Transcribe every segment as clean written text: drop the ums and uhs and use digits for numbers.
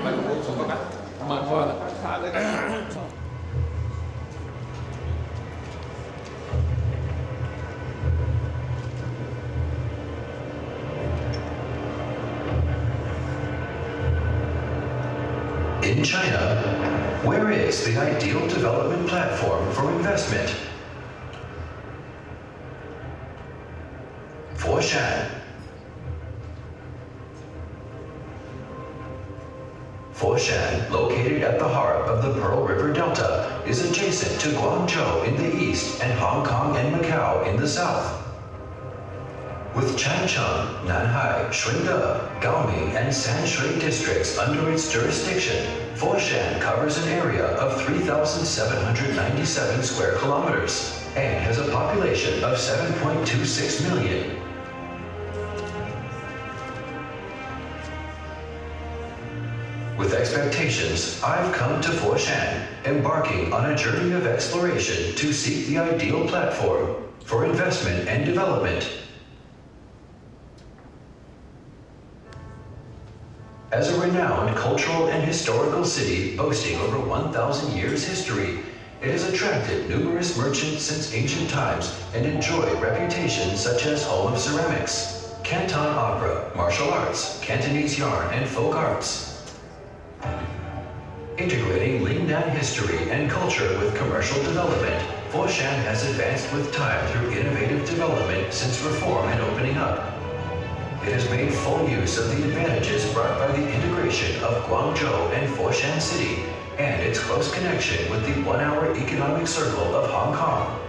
In China, where is the ideal development platform for investment? Foshan. Foshan, located at the heart of the Pearl River Delta, is adjacent to Guangzhou in the east and Hong Kong and Macau in the south. With Changcheng, Nanhai, Shunde, Gaoming, and Sanshui districts under its jurisdiction, Foshan covers an area of 3,797 square kilometers and has a population of 7.26 million. With expectations, I've come to Foshan, embarking on a journey of exploration to seek the ideal platform for investment and development. As a renowned cultural and historical city boasting over 1,000 years history, it has attracted numerous merchants since ancient times and enjoyed reputations such as home of ceramics, Canton opera, martial arts, Cantonese yarn, and folk arts. Integrating Lingnan history and culture with commercial development, Foshan has advanced with time through innovative development since reform and opening up. It has made full use of the advantages brought by the integration of Guangzhou and Foshan City and its close connection with the one-hour economic circle of Hong Kong,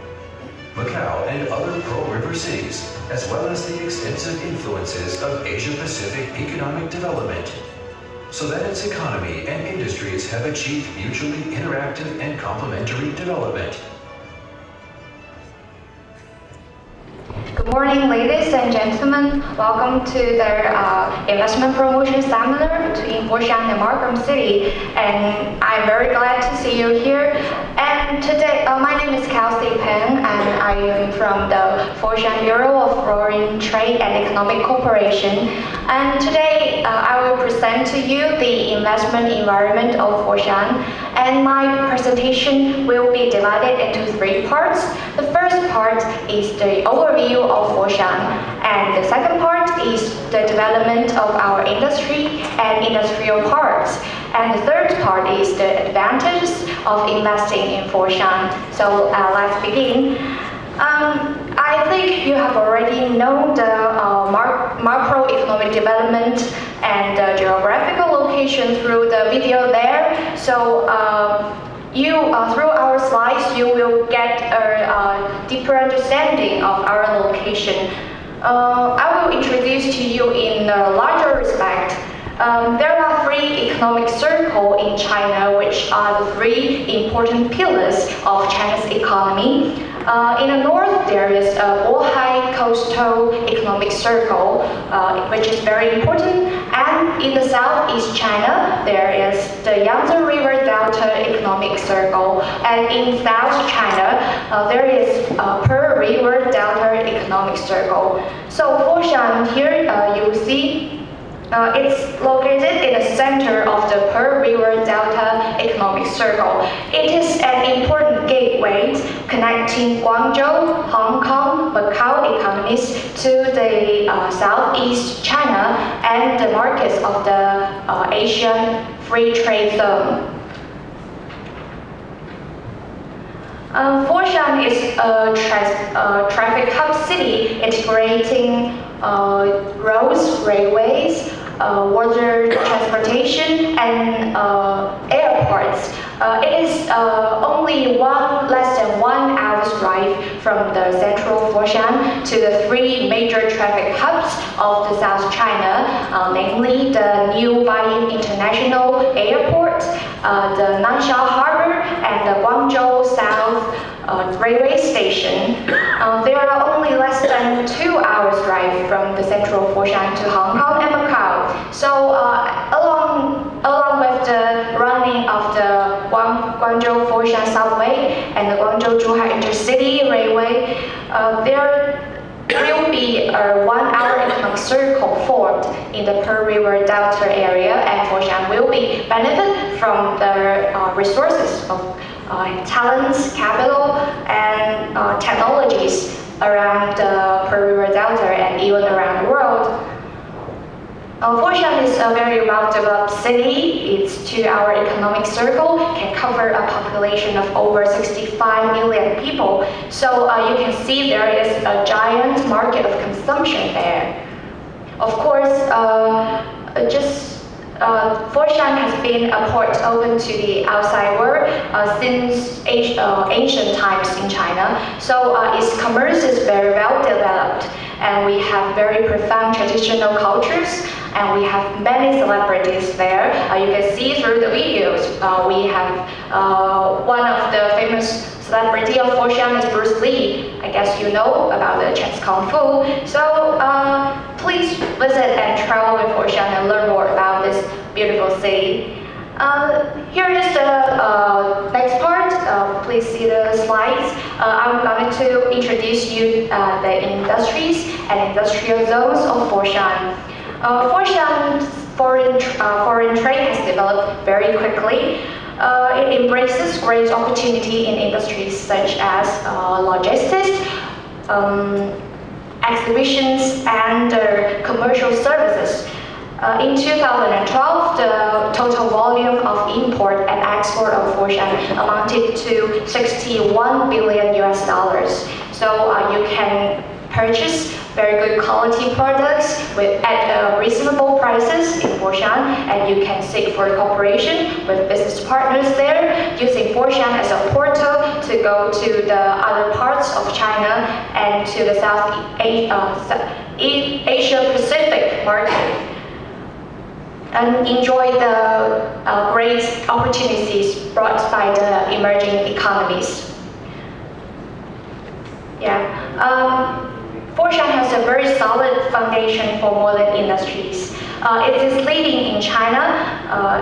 Macau, and other Pearl River cities, as well as the extensive influences of Asia-Pacific economic development, so that its economy and industries have achieved mutually interactive and complementary development. Good morning, ladies and gentlemen. Welcome to the investment promotion seminar between Foshan and Markham City. And I'm very glad to see you here. And today, my name is Kelsey Peng, and I am from the Foshan Bureau of Foreign Trade and Economic Cooperation. And today, I will present to you the investment environment of Foshan. And my presentation will be divided into 3 parts. The first part is the overview of Foshan, and the second part is the development of our industry and industrial parks, and the third part is the advantages of investing in Foshan. So let's begin. I think you have already known the macroeconomic development and the geographical location through the video there. So through our slides, you will get a deeper understanding of our location. I will introduce to you in a larger respect. There are 3 economic circles in China, which are the 3 important pillars of China's economy. In the north, there is a Bohai Coastal Economic Circle, which is very important. And in the southeast China, there is the Yangtze River Delta Economic Circle. And in South China, there is Pearl River Delta Economic Circle. So Foshan here, you see, it's located in the center of the Pearl River Delta Economic Circle. It is an important gateway connecting Guangzhou, Hong Kong, Macau economies to the southeast China and the markets of the Asian Free Trade Zone. Foshan is a traffic hub city integrating roads, railways, water transportation, and airports. It is only less than 1 hour's drive from the central Foshan to the 3 major traffic hubs of the South China, namely the New Baiying International Airport, the Nansha Harbor, and the Guangzhou South Railway Station. There are only less than 2 hours drive from the central Foshan to Hong Kong and Macau. So along with the running of the Guangzhou-Foshan subway and the Guangzhou-Zhuhai Intercity Railway, there will be a 1-hour economic circle formed in the Pearl River Delta area, and Foshan will fully benefit from the resources of talents, capital, and technologies around the Pearl River Delta and even around the world. Foshan is a very well-developed city. Its 2-hour economic circle can cover a population of over 65 million people. So you can see there is a giant market of consumption there. Of course, Foshan has been a port open to the outside world since ancient times in China. So its commerce is very well developed, and we have very profound traditional cultures, and we have many celebrities there. You can see through the videos. We have one of the famous celebrity of Foshan is Bruce Lee. I guess you know about the Chinese Kung Fu. So please visit and travel with Foshan and learn more about this beautiful city. Here is the next part. Please see the slides. I'm going to introduce you the industries and industrial zones of Foshan. Foshan's foreign trade has developed very quickly. It embraces great opportunity in industries such as logistics, exhibitions, and commercial services. In 2012, the total volume of import and export of Foshan amounted to $61 billion. So you can purchase very good quality products at reasonable prices in Foshan, and you can seek for cooperation with business partners there, using Foshan as a portal to go to the other parts of China and to the Asia Pacific market, and enjoy the great opportunities brought by the emerging economies. Foshan has a very solid foundation for modern industries. It is leading in China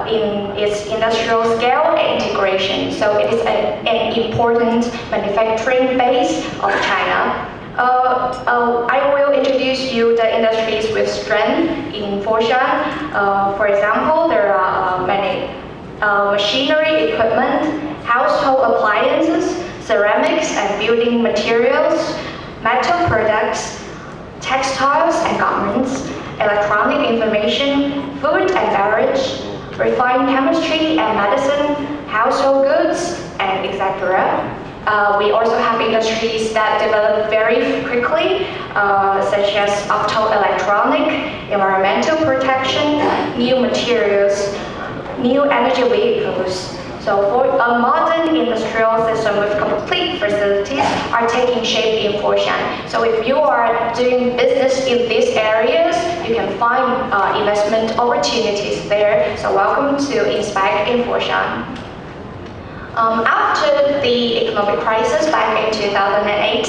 in its industrial scale and integration, so it is an important manufacturing base of China. I will introduce you the industries with strength in Foshan. For example, there are many machinery equipment, household appliances, ceramics and building materials, metal products, textiles and garments, electronic information, food and beverage, refined chemistry and medicine, household goods, and etc. We also have industries that develop very quickly, such as optoelectronic, environmental protection, new materials, new energy vehicles. So for a modern industrial system with complete facilities are taking shape in Foshan. So if you are doing business in these areas, you can find investment opportunities there. So welcome to inspect in Foshan. After the economic crisis back in 2008,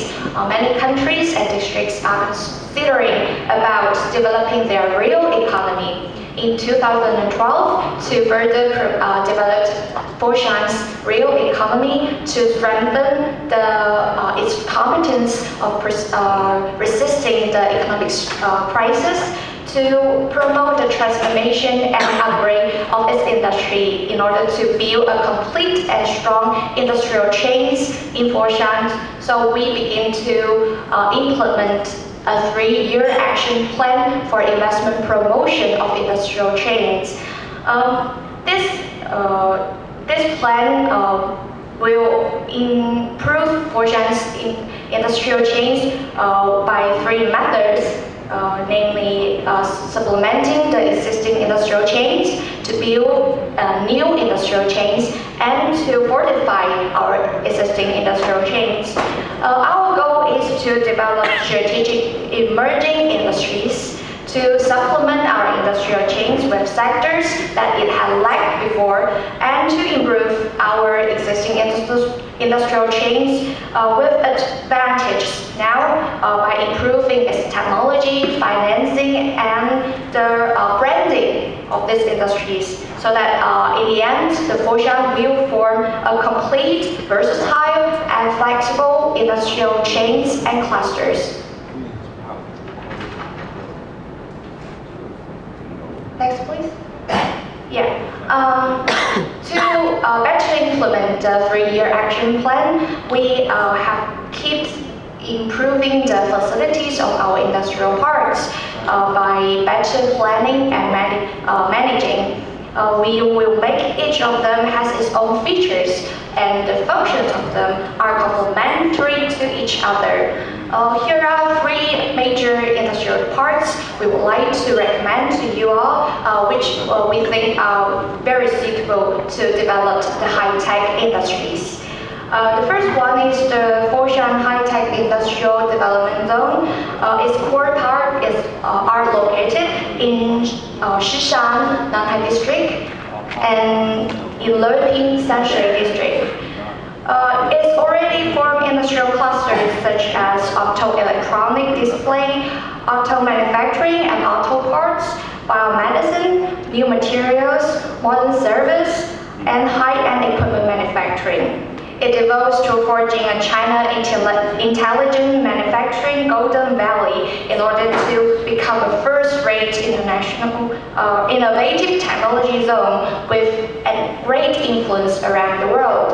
many countries and districts are considering about developing their real economy. In 2012, to further develop Foshan's real economy, to strengthen its competence of resisting the economic crisis, to promote the transformation and upgrade of its industry in order to build a complete and strong industrial chains in Foshan. So we begin to implement a 3-year action plan for investment promotion of industrial chains. This plan will improve Foshan's industrial chains by 3 methods. Namely supplementing the existing industrial chains, to build new industrial chains, and to fortify our existing industrial chains. Our goal is to develop strategic emerging industries to supplement our industrial chains with sectors that it had lacked before, and to improve our existing industrial chains with advantages now by improving its technology, financing, and the branding of these industries, so that in the end, the Foshan will form a complete, versatile, and flexible industrial chains and clusters. Next, please. Yeah. To better implement the 3-year action plan, we have kept improving the facilities of our industrial parks by better planning and managing. We will make each of them has its own features, and the functions of them are complementary to each other. Here are 3 major industrial parks we would like to recommend to you all, which we think are very suitable to develop the high-tech industries. The first one is the Foshan High-Tech Industrial Development Zone. Its core part are located in ʻʃɑːn, Nanquan district, and in Leping Century district. It's already formed industrial clusters such as optoelectronic display, auto manufacturing and auto parts, biomedicine, new materials, modern service, and high-end equipment manufacturing. It devotes to forging a China intelligent manufacturing Golden Valley in order to become a first-rate international innovative technology zone with a great influence around the world.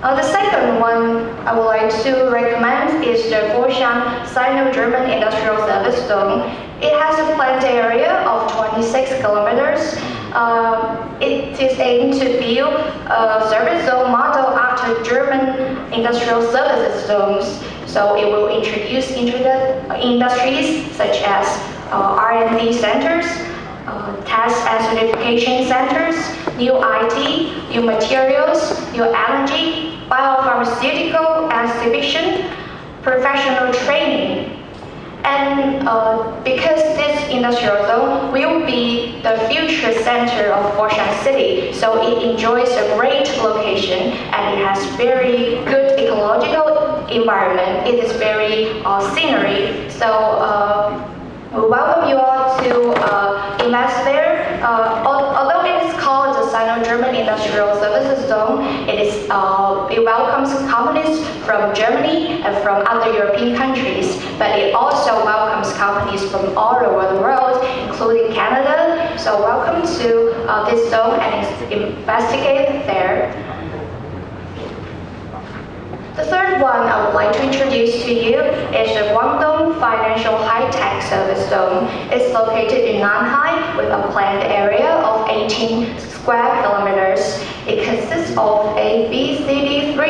The second one I would like to recommend is the Foshan Sino-German Industrial Service Zone. It has a planned area of 26 kilometers. It is aimed to build a service zone model after German industrial services zones. So it will introduce into the industries such as R&D centers, test and certification centers, new IT, new materials, new energy, biopharmaceutical exhibition, professional training. And because this industrial zone will be the future center of Foshan City, so it enjoys a great location and it has very good ecological environment. It is very scenery. So we welcome you all to invest there. Although it is called the Sino-German Industrial Services Zone, it welcomes companies from Germany and from other European countries, but it also welcomes companies from all over the world, including Canada. So welcome to this zone and investigate there. The third one I would like to introduce to you is the Guangdong Financial High-Tech Service Zone. It's located in Nanhai with a planned area of 18 square kilometers. It consists of A, B, C, D, 4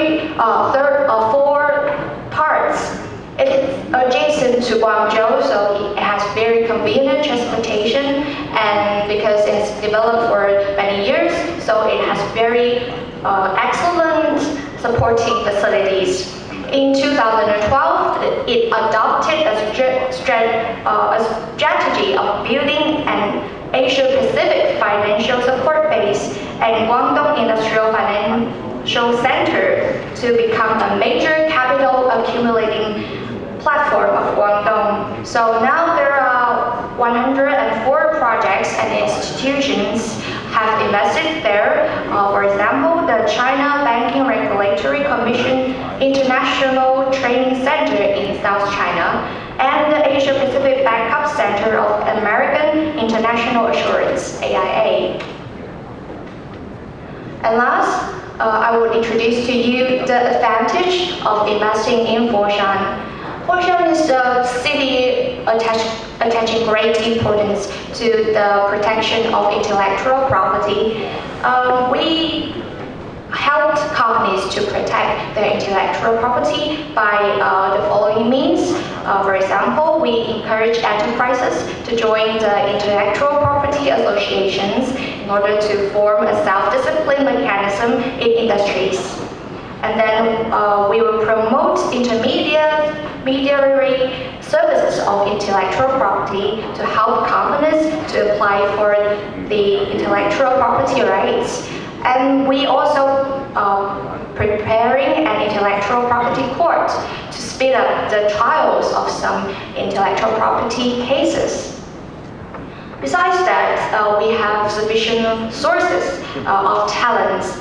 parts. It is adjacent to Guangzhou, so it has very convenient transportation, and because it's developed for many years, so it has very excellent supporting facilities. In 2012, it adopted a strategy of building an Asia-Pacific financial support base and Guangdong Industrial Financial Center to become a major capital accumulating platform of Guangdong. So now there are 104 projects and institutions have invested there. For example, the China Banking Regulatory Commission International Training Center in South China and the Asia Pacific Backup Center of American International Assurance, AIA. And last, I will introduce to you the advantage of investing in Foshan. Foshan is a city attaching great importance to the protection of intellectual property. We helped companies to protect their intellectual property by the following means. For example, we encourage enterprises to join the intellectual property associations in order to form a self-discipline mechanism in industries. And then we will promote intermediary services of intellectual property to help companies to apply for the intellectual property rights. And we also preparing an intellectual property court to speed up the trials of some intellectual property cases. Besides that, we have sufficient sources of talents.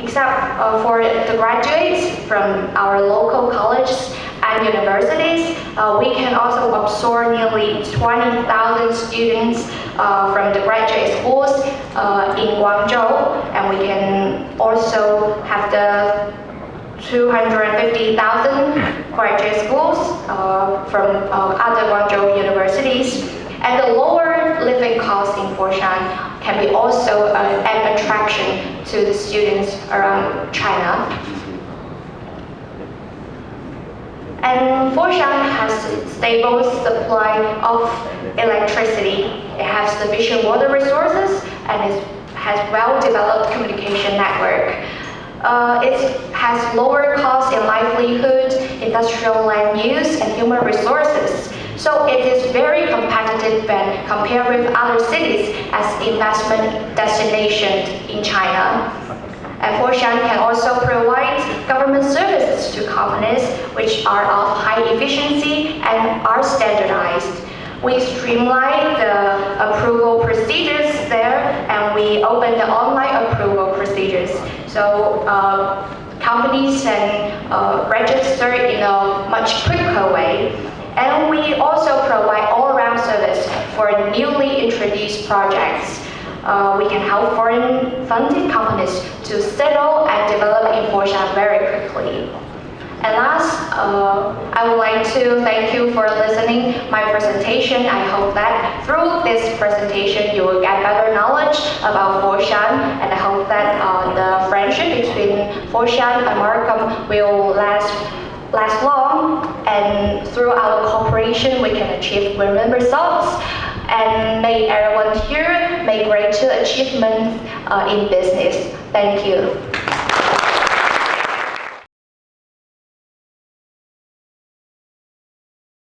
Except for the graduates from our local colleges and universities, we can also absorb nearly 20,000 students from the graduate schools in Guangzhou, and we can also have the 250,000 graduate schools from other Guangzhou universities. And the lower living cost in Foshan can be also an attraction to the students around China. And Foshan has a stable supply of electricity. It has sufficient water resources and it has well-developed communication network. It has lower cost in livelihood, industrial land use, and human resources. So it is very competitive when compared with other cities as investment destination in China. And Foshan can also provide government services to companies which are of high efficiency and are standardized. We streamline the approval procedures there, and we open the online approval procedures. So companies can register in a much quicker way. And we also provide all-around service for newly introduced projects. We can help foreign funded companies to settle and develop in Foshan very quickly. And last, I would like to thank you for listening my presentation. I hope that through this presentation you will get better knowledge about Foshan, and I hope that the friendship between Foshan and Markham will last long, and through our cooperation we can achieve win-win results, and may everyone here make greater achievements in business. Thank you.